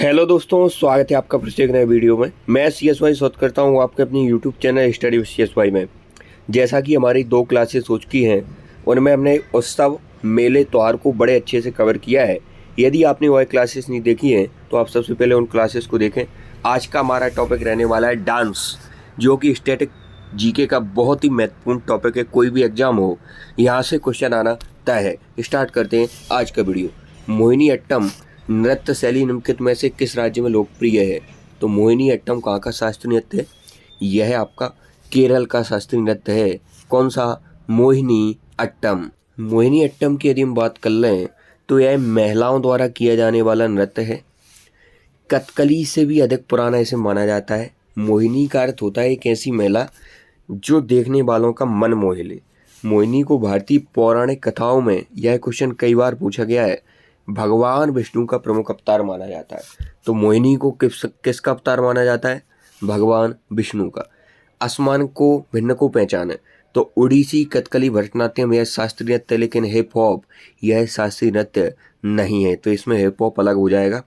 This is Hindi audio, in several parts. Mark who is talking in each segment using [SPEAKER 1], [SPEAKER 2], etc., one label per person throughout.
[SPEAKER 1] हेलो दोस्तों, स्वागत है आपका फिर से एक नए वीडियो में। मैं CSY शोध करता हूँ आपके अपनी YouTube channel study with CSY में। जैसा कि हमारी 2 क्लासेस हो चुकी हैं, उनमें हमने उत्सव मेले त्यौहार को बड़े अच्छे से कवर किया है। यदि आपने वह क्लासेस नहीं देखी हैं तो आप सबसे पहले उन क्लासेस को देखें। आज का हमारा टॉपिक रहने वाला है डांस, जो कि स्टैटिक जीके का बहुत ही महत्वपूर्ण टॉपिक है। कोई भी एग्जाम हो, यहाँ से क्वेश्चन आना तय है। स्टार्ट करते हैं आज का वीडियो। मोहिनी अट्टम नृत्य शैली निम्नलिखित में से किस राज्य में लोकप्रिय है? तो मोहिनी अट्टम कहाँ का शास्त्रीय नृत्य है? यह आपका केरल का शास्त्रीय नृत्य है। कौन सा? मोहिनी अट्टम। मोहिनी अट्टम की यदि हम बात कर लें तो यह महिलाओं द्वारा किया जाने वाला नृत्य है। कथकली से भी अधिक पुराना इसे माना जाता है। मोहिनी का अर्थ होता है एक ऐसी महिला जो देखने वालों का मन मोह ले। मोहिनी को भारतीय पौराणिक कथाओं में यह क्वेश्चन कई बार पूछा गया है। भगवान विष्णु का प्रमुख अवतार माना जाता है। तो मोहिनी को किसका अवतार माना जाता है? भगवान विष्णु का। आसमान को भिन्न को पहचाने तो ओडिसी, कथकली, भरतनाट्यम यह शास्त्रीय नृत्य, लेकिन हिप हॉप यह शास्त्रीय नृत्य नहीं है। तो इसमें हिप हॉप अलग हो जाएगा।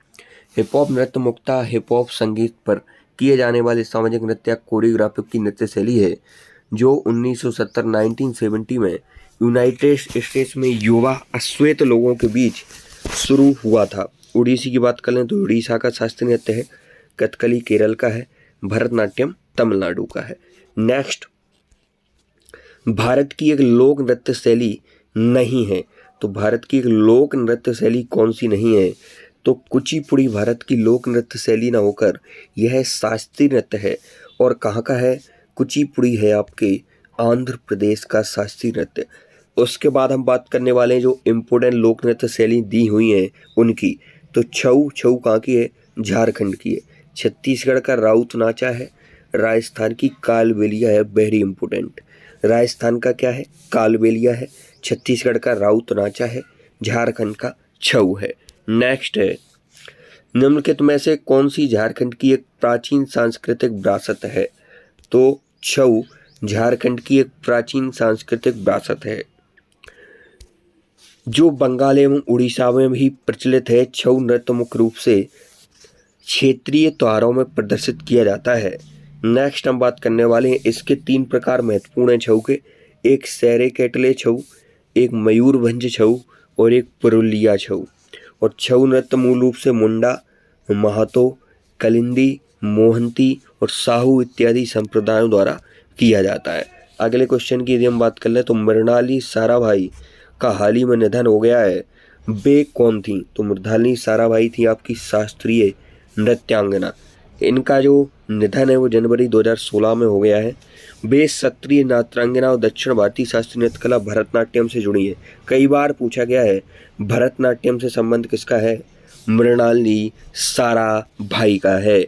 [SPEAKER 1] हिप हॉप नृत्य मुख्यतः हिप हॉप संगीत पर किए जाने वाले सामाजिक नृत्य कोरियोग्राफी की नृत्य शैली है, जो 1970 में यूनाइटेड स्टेट्स में युवा अश्वेत लोगों के बीच शुरू हुआ था। ओडिसी की बात कर लें तो उड़ीसा का शास्त्रीय नृत्य है। कथकली केरल का है। भरतनाट्यम तमिलनाडु का है। नेक्स्ट, भारत की एक लोक नृत्य शैली नहीं है। तो भारत की एक लोक नृत्य शैली कौन सी नहीं है? तो कुचिपुड़ी भारत की लोक नृत्य शैली ना होकर यह शास्त्रीय नृत्य है। और कहाँ का है? कुचिपुड़ी है आपके आंध्र प्रदेश का शास्त्रीय नृत्य। उसके बाद हम बात करने वाले हैं जो इम्पोर्टेंट लोक नृत्य शैली दी हुई हैं उनकी। तो छऊ कहाँ की है? झारखंड की है। छत्तीसगढ़ का राउत नाचा है। राजस्थान की कालबेलिया है, वेरी इंपॉर्टेंट। राजस्थान का क्या है? कालबेलिया है। छत्तीसगढ़ का राउत नाचा है। झारखंड का छऊ है। नेक्स्ट है, निम्नलिखित में से कौन सी झारखंड की एक प्राचीन सांस्कृतिक विरासत है? तो छऊ झारखंड की एक प्राचीन सांस्कृतिक विरासत है जो बंगाल एवं उड़ीसा में भी प्रचलित है। छऊ नृत्य मुख्य रूप से क्षेत्रीय त्योहारों में प्रदर्शित किया जाता है। नेक्स्ट हम बात करने वाले हैं, इसके 3 प्रकार महत्वपूर्ण हैं छऊ के। एक सैरे कैटले छऊ, एक मयूरभंज छऊ और एक पुरुलिया छऊ। और छऊ नृत्य मूल रूप से मुंडा, महातो, कलिंदी, मोहंती और साहू इत्यादि संप्रदायों द्वारा किया जाता है। अगले क्वेश्चन की यदि हम बात कर लें तो मृणाली साराभाई का हाल ही में निधन हो गया है। वे कौन थी? तो मृणाली साराभाई थी आपकी शास्त्रीय नृत्यांगना। इनका जो निधन है वो जनवरी 2016 में हो गया है। वे शास्त्रीय नृत्यांगना और दक्षिण भारतीय शास्त्रीय नृत्य कला भरतनाट्यम से जुड़ी है। कई बार पूछा गया है भरतनाट्यम से संबंध किसका है? मृणाली साराभाई का है।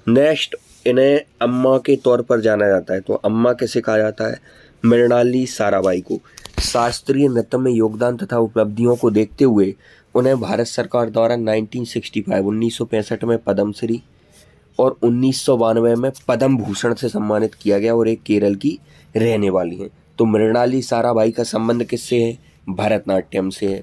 [SPEAKER 1] नेक्स्ट, इन्हें अम्मा के तौर पर जाना जाता है। तो अम्मा कैसे कहा जाता है? मृणाली साराभाई को। शास्त्रीय नृत्य में योगदान तथा उपलब्धियों को देखते हुए उन्हें भारत सरकार द्वारा 1965 में पद्मश्री और 1992 में पद्म भूषण से सम्मानित किया गया। और एक केरल की रहने वाली हैं। तो मृणाली साराभाई का संबंध किससे है? भरतनाट्यम से है।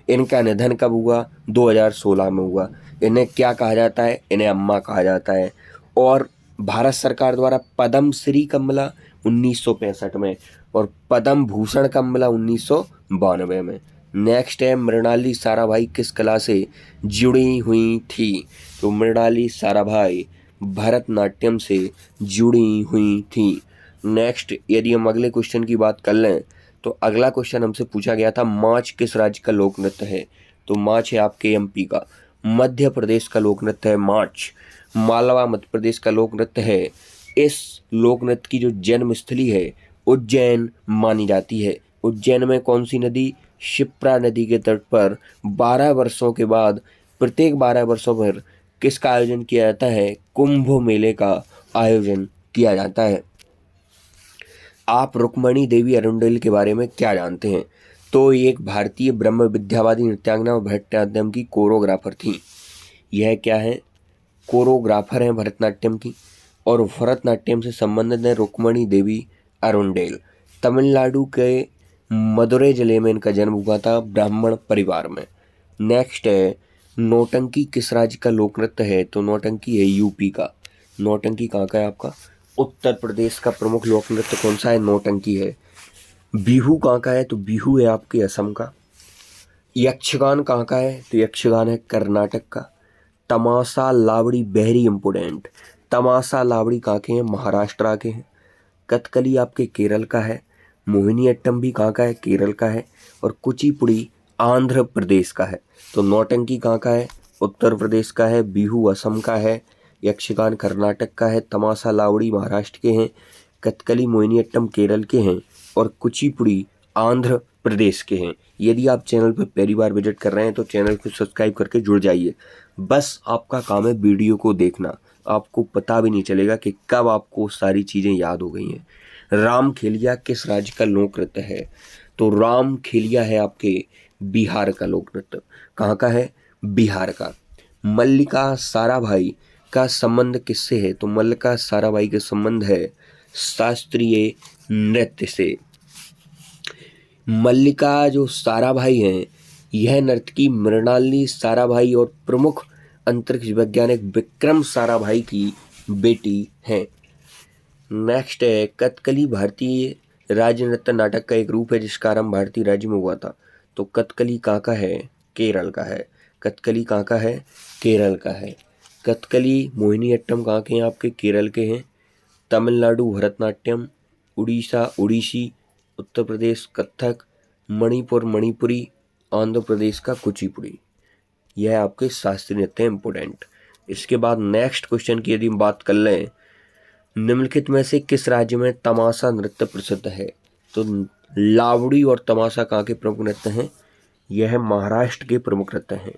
[SPEAKER 1] इनका निधन कब हुआ? 2016 में हुआ। इन्हें क्या कहा जाता है? इन्हें अम्मा कहा जाता है। और भारत सरकार द्वारा पद्म श्री कब मिला? 1965 में। और पद्म भूषण कब मिला? 1992 में। नेक्स्ट है, मृणाली साराभाई किस कला से जुड़ी हुई थी? तो मृणाली साराभाई भरतनाट्यम से जुड़ी हुई थी। नेक्स्ट, यदि हम अगले क्वेश्चन की बात कर लें तो अगला क्वेश्चन हमसे पूछा गया था, माच किस राज्य का लोक नृत्य है? तो माच है आपके MP का। मध्य प्रदेश का लोक नृत्य है माच। मालवा मध्य प्रदेश का लोक नृत्य है। इस लोक नृत्य की जो जन्मस्थली है उज्जैन मानी जाती है। उज्जैन में कौन सी नदी? शिप्रा नदी के तट पर 12 वर्षों के बाद प्रत्येक 12 वर्षों पर किसका आयोजन किया जाता है? कुंभ मेले का आयोजन किया जाता है। आप रुक्मणी देवी अरुंडेल के बारे में क्या जानते हैं? तो ये एक भारतीय ब्रह्म विद्यावादी नृत्यांगना और भरतनाट्यम की कोरियोग्राफर थी। यह क्या है? कोरियोग्राफर हैं भरतनाट्यम की। और भरतनाट्यम से संबंधित है रुक्मणी देवी अरुंडेल। तमिलनाडु के मदुरै जिले में इनका जन्म हुआ था, ब्राह्मण परिवार में। नेक्स्ट है, नौटंकी किस राज्य का लोक नृत्य है? तो नौटंकी है यूपी का। नौटंकी कहाँ का है आपका? उत्तर प्रदेश का प्रमुख लोक नृत्य कौन सा है? नौटंकी है। बिहू कहाँ का है? तो बिहू है आपके असम का। यक्षगान कहाँ का है? तो यक्षगान है कर्नाटक का। तमाशा लावड़ी वेरी इंपोर्टेंट। तमाशा लावड़ी कहाँ के हैं? महाराष्ट्र के हैं। कथकली आपके केरल का है। मोहिनी अट्टम भी कहाँ का है? केरल का है। और कुचिपुड़ी आंध्र प्रदेश का है। तो नौटंकी कहाँ का है? उत्तर प्रदेश का है। बिहू असम का है। यक्षगान कर्नाटक का है। तमाशा लावड़ी महाराष्ट्र के हैं। कथकली मोहिनी अट्टम केरल के हैं। और कुचिपुड़ी आंध्र प्रदेश के हैं। यदि आप चैनल पर पहली बार विजिट कर रहे हैं तो चैनल को सब्सक्राइब करके जुड़ जाइए। बस आपका काम है वीडियो को देखना, आपको पता भी नहीं चलेगा कि कब आपको सारी चीज़ें याद हो गई हैं। राम खेलिया किस राज्य का लोक नृत्य है? तो राम खेलिया है आपके बिहार का लोक नृत्य। कहाँ का है? बिहार का। मल्लिका साराभाई का संबंध किससे है? तो मल्लिका साराभाई का संबंध है शास्त्रीय नृत्य से। मल्लिका जो साराभाई हैं, यह नर्तकी मृणालिनी साराभाई और प्रमुख अंतरिक्ष वैज्ञानिक विक्रम साराभाई की बेटी हैं। नेक्स्ट है कथकली भारतीय राज्य नृत्य नाटक का एक रूप है जिसका आरंभ भारतीय राज्य में हुआ था। तो कथकली कहाँ का है? केरल का है। कथकली कहाँ का है? केरल का है। कथकली मोहिनी अट्टम कहाँ के हैं? आपके केरल के हैं। तमिलनाडु भरतनाट्यम, उड़ीसा ओडिसी, उत्तर प्रदेश कथक, मणिपुर मणिपुरी, आंध्र प्रदेश का कुचिपुड़ी। यह आपके शास्त्रीय नृत्य इंपोर्टेंट। इसके बाद नेक्स्ट क्वेश्चन की यदि हम बात कर लें, निम्नलिखित में से किस राज्य में तमाशा नृत्य प्रसिद्ध है? तो लावड़ी और तमाशा कहाँ के प्रमुख नृत्य हैं? यह महाराष्ट्र के प्रमुख नृत्य हैं।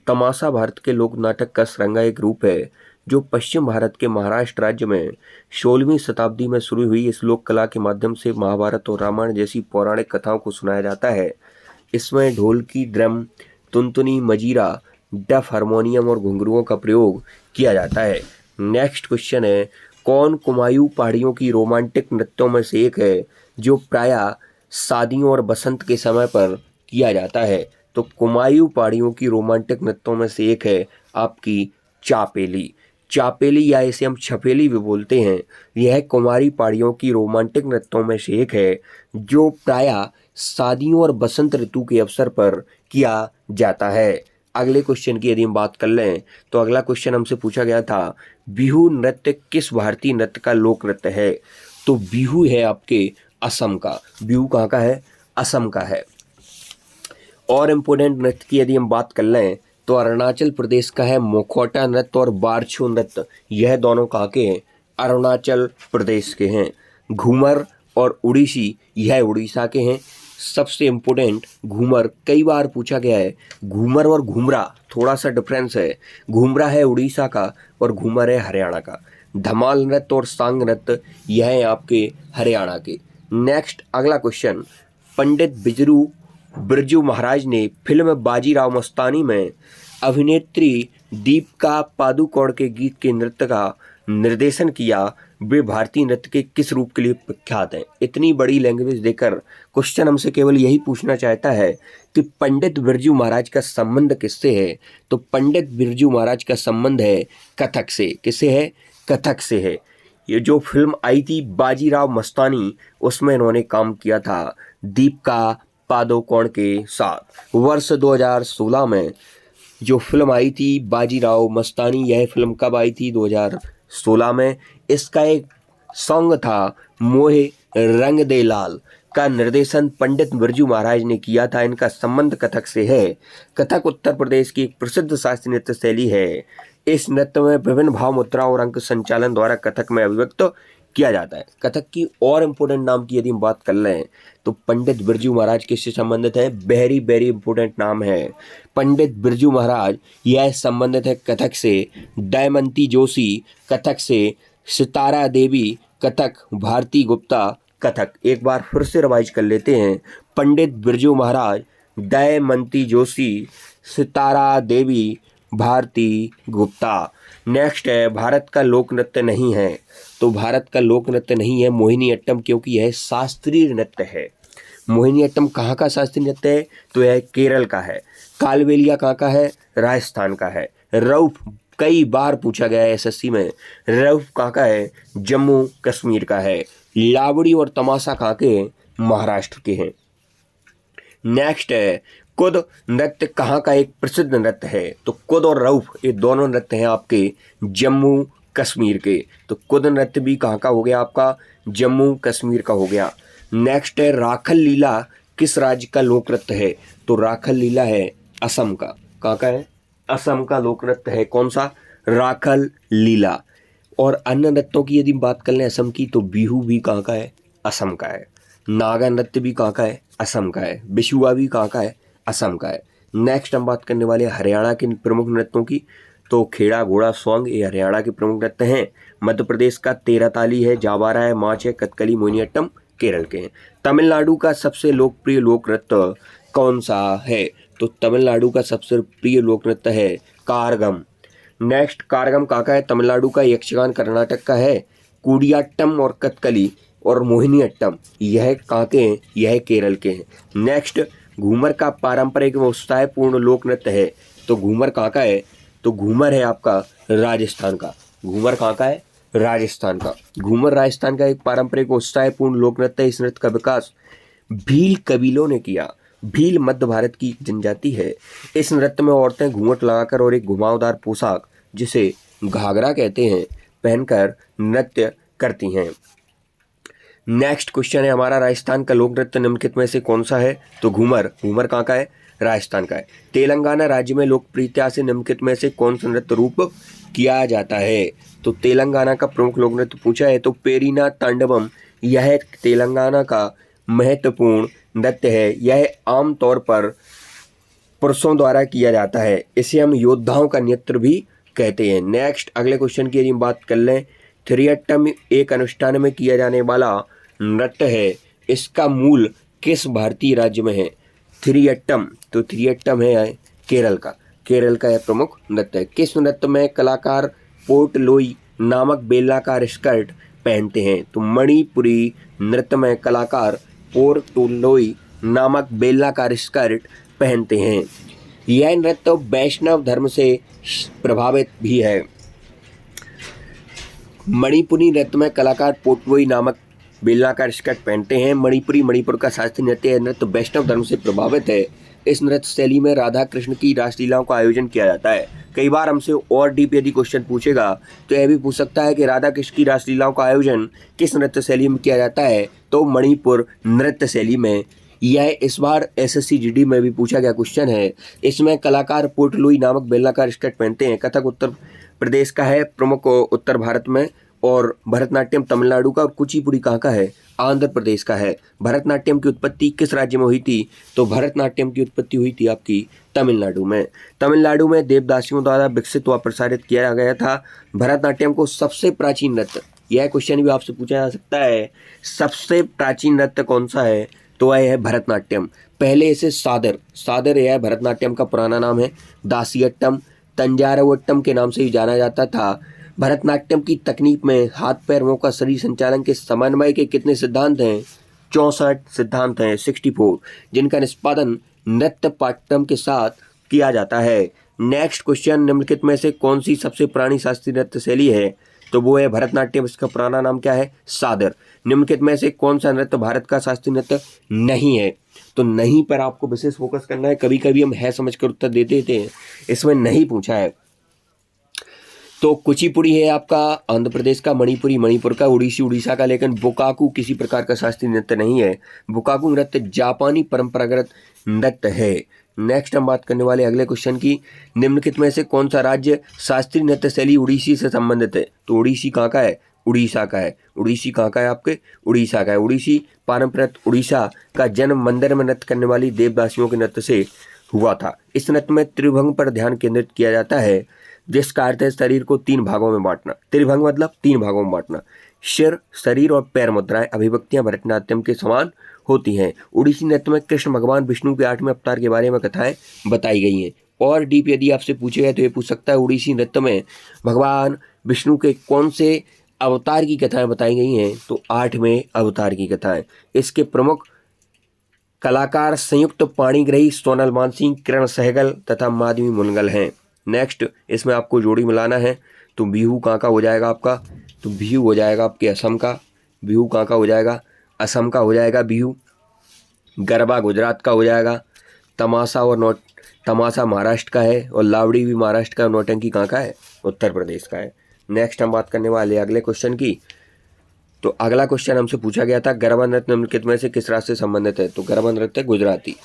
[SPEAKER 1] तमाशा भारत के लोक नाटक का श्रृंगार रूप है जो पश्चिम भारत के महाराष्ट्र राज्य में 16वीं शताब्दी में शुरू हुई। इस लोक कला के माध्यम से महाभारत और रामायण जैसी पौराणिक कथाओं को सुनाया जाता है। इसमें ढोलकी, ड्रम, तुनतुनी, मजीरा, डफ, हारमोनियम और घुंघरुओं का प्रयोग किया जाता है। नेक्स्ट क्वेश्चन है, कौन कुमायूं पहाड़ियों की रोमांटिक नृत्यों में से एक है जो प्रायः शादियों और बसंत के समय पर किया जाता है? तो कुमायूं पहाड़ियों की रोमांटिक नृत्यों में से एक है आपकी चापेली। चापेली या इसे हम छपेली भी बोलते हैं। यह कुमारी पहाड़ियों की रोमांटिक नृत्यों में से एक है जो प्रायः शादियों और बसंत ऋतु के अवसर पर किया जाता है। अगले क्वेश्चन की यदि हम बात कर लें तो अगला क्वेश्चन हमसे पूछा गया था, बिहू नृत्य किस भारतीय नृत्य का लोक नृत्य है? तो बिहू है आपके असम का। बिहू कहाँ का है? असम का है। और इम्पोर्टेंट नृत्य की यदि हम बात कर लें तो अरुणाचल प्रदेश का है मुखौटा नृत्य और बारछू नृत्य। यह दोनों कहाँ के हैं? अरुणाचल प्रदेश के हैं। घूमर और उड़ीसी यह उड़ीसा के हैं। सबसे इम्पोर्टेंट घूमर कई बार पूछा गया है। घूमर और घूमरा थोड़ा सा डिफरेंस है। घूमरा है उड़ीसा का और घूमर है हरियाणा का। धमाल नृत्य और सांग नृत्य यह है आपके हरियाणा के। नेक्स्ट अगला क्वेश्चन, पंडित बिरजू महाराज ने फिल्म बाजीराव मस्तानी में अभिनेत्री दीपिका पादुकोण के गीत के नृत्य का निर्देशन किया। वे भारतीय नृत्य के किस रूप के लिए प्रख्यात हैं? इतनी बड़ी लैंग्वेज देकर क्वेश्चन हमसे केवल यही पूछना चाहता है कि पंडित बिरजू महाराज का संबंध किससे है? तो पंडित बिरजू महाराज का संबंध है कथक से। किससे है? कथक से है। ये जो फिल्म आई थी बाजीराव मस्तानी, उसमें इन्होंने काम किया था दीपिका पादुकोण के साथ। वर्ष 2016 में जो फिल्म आई थी बाजीराव मस्तानी, यह फिल्म कब आई थी? 2016 में। इसका एक सॉन्ग था मोहे रंग दे लाल का निर्देशन पंडित बिरजू महाराज ने किया था। इनका संबंध कथक से है। कथक उत्तर प्रदेश की एक प्रसिद्ध शास्त्रीय नृत्य शैली है। इस नृत्य में विभिन्न भाव मुद्रा और अंक संचालन द्वारा कथक में अभिव्यक्त किया जाता है। कथक की और इम्पोर्टेंट नाम की यदि हम बात कर लें तो पंडित बिरजू महाराज किससे संबंधित है? वेरी वेरी इंपोर्टेंट नाम है पंडित बिरजू महाराज। यह संबंधित है कथक से। दमयंती जोशी कथक से। सितारा देवी कथक। भारती गुप्ता कथक। एक बार फिर से रिवाइज कर लेते हैं, पंडित बिरजू महाराज, दमयंती जोशी, सितारा देवी, भारती गुप्ता। नेक्स्ट है, भारत का लोक नृत्य नहीं है। तो भारत का लोक नृत्य नहीं है मोहिनी अट्टम, क्योंकि यह शास्त्रीय नृत्य है। मोहिनीअट्टम कहाँ का शास्त्रीय नृत्य है? तो यह केरल का है। कालबेलिया कहाँ का है? राजस्थान का है। रऊफ कई बार पूछा गया है एसएससी में, रऊफ कहाँ का है? जम्मू कश्मीर का है। लावड़ी और तमाशा कहाँ के हैं? महाराष्ट्र के हैं। नेक्स्ट है कुद नृत्य कहाँ का एक प्रसिद्ध नृत्य है? तो कुद और रऊफ ये दोनों नृत्य हैं आपके जम्मू कश्मीर के। तो कुद नृत्य भी कहाँ का हो गया आपका? जम्मू कश्मीर का हो गया। नेक्स्ट है राखल लीला किस राज्य का लोक नृत्य है? तो राखल लीला है असम का। कहाँ का है? असम का लोक नृत्य है। कौन सा? राखल लीला। और अन्य नृत्यों की यदि बात कर लें असम की, तो बिहू भी कहाँ का है? असम का है। नागा नृत्य भी कहाँ का है? असम का है। बिशुआ भी कहाँ का है? असम का है। नेक्स्ट हम बात करने वाले हैं हरियाणा के प्रमुख नृत्यों की। तो खेड़ा घोड़ा सॉन्ग ये हरियाणा के प्रमुख नृत्य हैं। मध्य प्रदेश का तेरह ताली है, जावारा है, माच है, कथकली, मोहिनीअट्टम केरल के हैं। तमिलनाडु का सबसे लोकप्रिय लोक नृत्य कौन सा है? तो तमिलनाडु का सबसे प्रिय लोक नृत्य है कारगम। नेक्स्ट कारगम कहाँ का है? तमिलनाडु का। यक्षगान कर्नाटक का है। कूडियाट्टम और कथकली और मोहिनीअट्टम यह कहाँ के हैं? यह केरल के हैं। नेक्स्ट घूमर का पारंपरिक व उत्साहपूर्ण लोक नृत्य है। तो घूमर कहाँ का है? तो घूमर है आपका राजस्थान का। घूमर कहाँ का है? राजस्थान का। घूमर राजस्थान का एक पारंपरिक उत्साहपूर्ण लोक नृत्य है। इस नृत्य का विकास भील कबीलों ने किया। भील मध्य भारत की जनजाति है। इस नृत्य में औरतें घूंघट लगाकर और एक घुमावदार पोशाक जिसे घाघरा कहते हैं पहनकर नृत्य करती हैं। नेक्स्ट क्वेश्चन है हमारा राजस्थान का लोक नृत्य निम्नलिखित में से कौन सा है? तो घूमर। घूमर कहाँ का है? राजस्थान का है। तेलंगाना राज्य में लोकप्रियता से निम्नलिखित में से कौन सा नृत्य रूप किया जाता है? तो तेलंगाना का प्रमुख लोक नृत्य पूछा है तो पेरिना तांडवम यह तेलंगाना का महत्वपूर्ण नृत्य है। यह आमतौर पर पुरुषों द्वारा किया जाता है। इसे हम योद्धाओं का नृत्य भी कहते हैं। नेक्स्ट अगले क्वेश्चन की यदि बात कर लें, थिरियट्टम एक अनुष्ठान में किया जाने वाला नृत्य है। इसका मूल किस भारतीय राज्य में है? थिरियट्टम। तो थिरियट्टम है केरल का। केरल का यह प्रमुख नृत्य है। किस नृत्य में कलाकार पोर्टलोई नामक बेलनाकार स्कर्ट पहनते हैं? तो मणिपुरी नृत्य में कलाकार पोर्टलोई नामक बेलनाकार स्कर्ट पहनते हैं। यह नृत्य वैष्णव धर्म से प्रभावित भी है। मणिपुरी नृत्य में कलाकार पोर्टलोई नामक बेलनाकार स्कर्ट पहनते हैं। मणिपुरी मणिपुर का शास्त्रीय नृत्य। यह नृत्य वैष्णव धर्म से प्रभावित है। इस नृत्य शैली में राधा कृष्ण की रासलीलाओं का आयोजन किया जाता है। कई बार हमसे और डीप यदि क्वेश्चन पूछेगा तो यह भी पूछ सकता है कि राधा कृष्ण की रासलीलाओं का आयोजन किस नृत्य शैली में किया जाता है? तो मणिपुर नृत्य शैली में। यह इस बार एसएससी जीडी में भी पूछा गया क्वेश्चन है। इसमें कलाकार पोर्टलोई नामक बेलनाकार स्कर्ट पहनते हैं। कथक उत्तर प्रदेश का है प्रमुख उत्तर भारत में, और भरतनाट्यम तमिलनाडु का, और कुचिपुड़ी कहाँ का है? आंध्र प्रदेश का है। भरतनाट्यम की उत्पत्ति किस राज्य में हुई थी? तो भरतनाट्यम की उत्पत्ति हुई थी आपकी तमिलनाडु में। तमिलनाडु में देवदासियों द्वारा विकसित व प्रसारित किया गया था भरतनाट्यम को सबसे प्राचीन नृत्य। यह क्वेश्चन भी आपसे पूछा जा सकता है, सबसे प्राचीन नृत्य कौन सा है? तो यह है भरतनाट्यम। पहले इसे सादर यह भरतनाट्यम का पुराना नाम है। दासियट्टम, तंजारवट्टम के नाम से भी जाना जाता था। भरतनाट्यम की तकनीक में हाथ पैर मुंह का शरीर संचालन के समन्वय के कितने सिद्धांत हैं? 64 सिद्धांत हैं, 64, जिनका निष्पादन नृत्य पाठ्यक्रम के साथ किया जाता है। नेक्स्ट क्वेश्चन, निम्नलिखित में से कौन सी सबसे पुरानी शास्त्रीय नृत्य शैली है? तो वो है भरतनाट्यम। इसका पुराना नाम क्या है? सादर। निम्नलिखित में से कौन सा नृत्य भारत का शास्त्रीय नृत्य नहीं है? तो नहीं पर आपको विशेष फोकस करना है। कभी कभी हम है समझ कर उत्तर दे देते हैं, इसमें नहीं पूछा है। तो कुचिपुड़ी है आपका आंध्र प्रदेश का, मणिपुरी मणिपुर का, उड़ीसी उड़ीसा का, लेकिन बुकाकू किसी प्रकार का शास्त्रीय नृत्य नहीं है। बुकाकू नृत्य जापानी परंपरागत नृत्य है। नेक्स्ट हम बात करने वाले अगले क्वेश्चन की, निम्नलिखित में से कौन सा राज्य शास्त्रीय नृत्य शैली उड़ीसी से संबंधित है? तो उड़ीसी कहाँ का है? उड़ीसा का है। उड़ीसी कहाँ का है आपके? उड़ीसा का है। उड़ीसी पारंपरिक उड़ीसा का जन्म मंदिर में नृत्य करने वाली देवदासियों के नृत्य से हुआ था। इस नृत्य में त्रिभंग पर ध्यान केंद्रित किया जाता है, जिसका अर्थ है शरीर को 3 भागों में बांटना। त्रिभंग मतलब 3 भागों में बांटना। सिर, शरीर और पैर मुद्राएं अभिव्यक्तियां भरतनाट्यम के समान होती हैं। उड़ीसी नृत्य में कृष्ण भगवान विष्णु के 8वें अवतार के बारे में कथाएं बताई गई हैं। और डीप यदि आपसे पूछेगा तो ये पूछ सकता है उड़ीसी नृत्य में भगवान विष्णु के कौन से अवतार की कथाएं बताई गई हैं? तो 8वें अवतार की कथाएं। इसके प्रमुख कलाकार संयुक्त पाणिग्रही सोनल मानसिंह, किरण सहगल तथा माधवी मुनगल हैं। नेक्स्ट इसमें आपको जोड़ी मिलाना है, तो बिहू कहाँ का हो जाएगा आपका, तो बिहू हो जाएगा आपके असम का, बिहू कहाँ का हो जाएगा, असम का हो जाएगा बिहू। गरबा गुजरात का हो जाएगा, तमाशा महाराष्ट्र का है और लावड़ी भी महाराष्ट्र का, नौटंकी कहाँ का है, उत्तर प्रदेश का है। नेक्स्ट हम बात करने वाले अगले क्वेश्चन की। तो अगला क्वेश्चन हमसे पूछा गया था, गरबा नृत्य निम्नलिखित में से किस राज्य से संबंधित है, तो गरबा नृत्य गुजराती,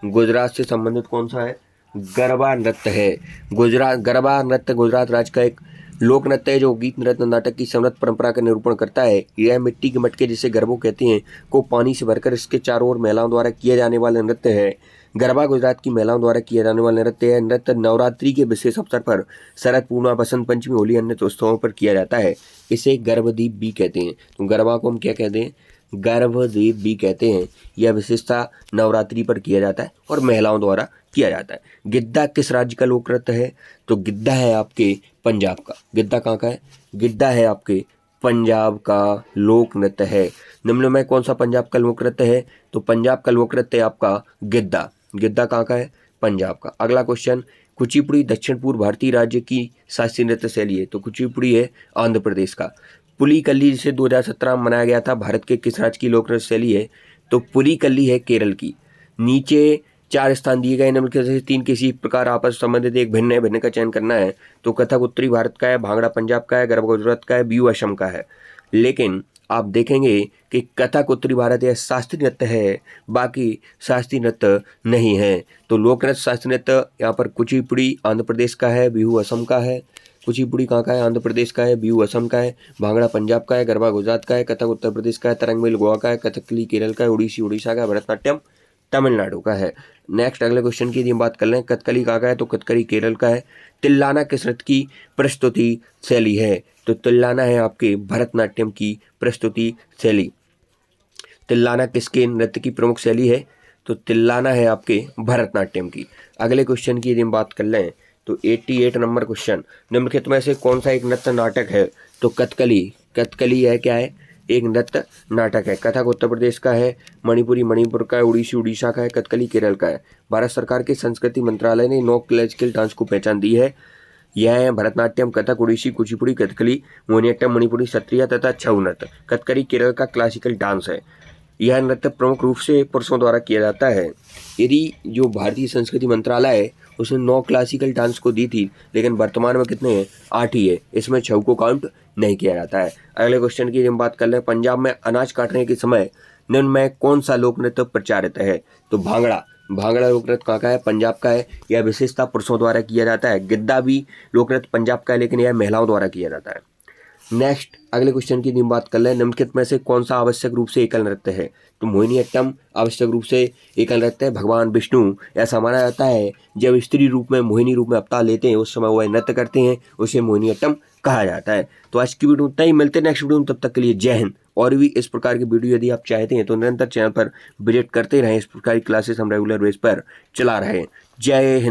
[SPEAKER 1] गुजरात से संबंधित कौन सा है, गरबा नृत्य है। गरबा नृत्य गुजरात राज्य का एक लोक नृत्य है जो गीत नृत्य नाटक की समृद्ध परंपरा का निरूपण करता है। यह मिट्टी के मटके जिसे गरबो कहते हैं को पानी से भरकर इसके चारों ओर महिलाओं द्वारा किया जाने वाला नृत्य है। गरबा गुजरात की महिलाओं द्वारा किया जाने वाला नृत्य है। नृत्य नवरात्रि के विशेष अवसर पर, शरद पूर्णिमा, बसंत पंचमी, होली, अन्य उत्सवों पर किया जाता है। इसे गर्भदीप भी कहते हैं। तो गरबा को हम क्या कहते हैं, गर्भदीप भी कहते हैं। यह विशेषता नवरात्रि पर किया जाता है और महिलाओं द्वारा किया जाता है। गिद्धा किस राज्य का लोक नृत्य है, तो गिद्धा है आपके पंजाब का। गिद्धा कहाँ का है, गिद्धा है आपके पंजाब का लोक नृत्य है। निम्न में कौन सा पंजाब का लोक नृत्य है, तो पंजाब का लोक नृत्य है आपका गिद्धा। गिद्धा कहाँ का है, पंजाब का। अगला क्वेश्चन, कुचिपुड़ी दक्षिण पूर्व भारतीय राज्य की शास्त्रीय नृत्य शैली है, तो कुचिपुड़ी है आंध्र प्रदेश का। पुलिकल्ली जिसे 2017 में मनाया गया था, भारत के किस राज्य की लोक नृत्य शैली है, तो पुलिकल्ली है केरल की। नीचे 4 स्थान दिए गए, निम्नलिखित से 3 किसी प्रकार आपस संबंधित एक भिन्न है, भिन्न का चयन करना है। तो कथक उत्तरी भारत का है, भांगड़ा पंजाब का है, गरबा गुजरात का है, बिहू असम का है। लेकिन आप देखेंगे कि कथक उत्तरी भारत यह शास्त्रीय नृत्य है, बाकी शास्त्रीय नृत्य नहीं है। तो लोक नृत्य शास्त्रीय नृत्य यहाँ पर कुचिपुड़ी आंध्र प्रदेश का है, बिहू असम का है। कुचिपुड़ी कहाँ का है, आंध्र प्रदेश का है, बिहू असम का है, भांगड़ा पंजाब का है, गरबा गुजरात का है, कथक उत्तर प्रदेश का है, तरंगमेल गोवा का है, कथकली केरल का है, ओडिसी उड़ीसा का है, भरतनाट्यम तमिलनाडु का है। नेक्स्ट अगले क्वेश्चन की यदि हम बात कर लें, कथकली कहाँ का है, तो कथकली केरल का है। तिल्लाना किस नृत्य की प्रस्तुति शैली है, तो तिल्लाना है आपके भरतनाट्यम की प्रस्तुति शैली। तिल्लाना किसके नृत्य की प्रमुख शैली है, तो तिल्लाना है आपके भरतनाट्यम की। अगले क्वेश्चन की यदि हम बात कर लें, तो 88 नंबर क्वेश्चन, निम्नलिखित में से कौन सा एक नृत्य नाटक है, तो कथकली। कथकली है क्या है, एक नृत्य नाटक है। कथक उत्तर प्रदेश का है, मणिपुरी मणिपुर का है, उड़ीसी उड़ीसा का है, कथकली केरल का है। भारत सरकार के संस्कृति मंत्रालय ने 9 क्लासिकल डांस को पहचान दी है। यह है भरतनाट्यम, कथक, ओडिसी, कुचिपुड़ी, कथकली, मोहिनीअट्टम मणिपुरी, सत्रिया तथा छऊ नृत्य। कथकली केरल का क्लासिकल डांस है। यह नृत्य प्रमुख रूप से पुरुषों द्वारा किया जाता है। यदि जो भारतीय संस्कृति मंत्रालय है उसने 9 क्लासिकल डांस को दी थी, लेकिन वर्तमान में कितने हैं, 8 ही है। इसमें छऊ को काउंट नहीं किया जाता है। अगले क्वेश्चन की हम बात कर लें, पंजाब में अनाज काटने के समय निम्न में कौन सा लोक नृत्य प्रचारित है, तो भांगड़ा। भांगड़ा लोक नृत्य कहाँ का है, पंजाब का है। यह विशेषता पुरुषों द्वारा किया जाता है। गिद्धा भी लोक नृत्य पंजाब का है, लेकिन यह महिलाओं द्वारा किया जाता है। नेक्स्ट अगले क्वेश्चन की हम बात कर लें, निम्नलिखित में से कौन सा आवश्यक रूप से एकल नृत्य है, तो मोहिनीअट्टम आवश्यक रूप से एकल नृत्य है। भगवान विष्णु ऐसा माना जाता है जब स्त्री रूप में, मोहिनी रूप में अवतार लेते हैं, उस समय वह नृत्य करते हैं, उसे मोहिनीअट्टम कहा जाता है। तो आज की वीडियो उतना ही, मिलते हैं नेक्स्ट वीडियो में, तब तक के लिए जय हिंद। और भी इस प्रकार की वीडियो यदि आप चाहते हैं तो निरंतर चैनल पर विजिट करते रहें। इस प्रकार की क्लासेस हम रेगुलर बेस पर चला रहे हैं। जय हिंद।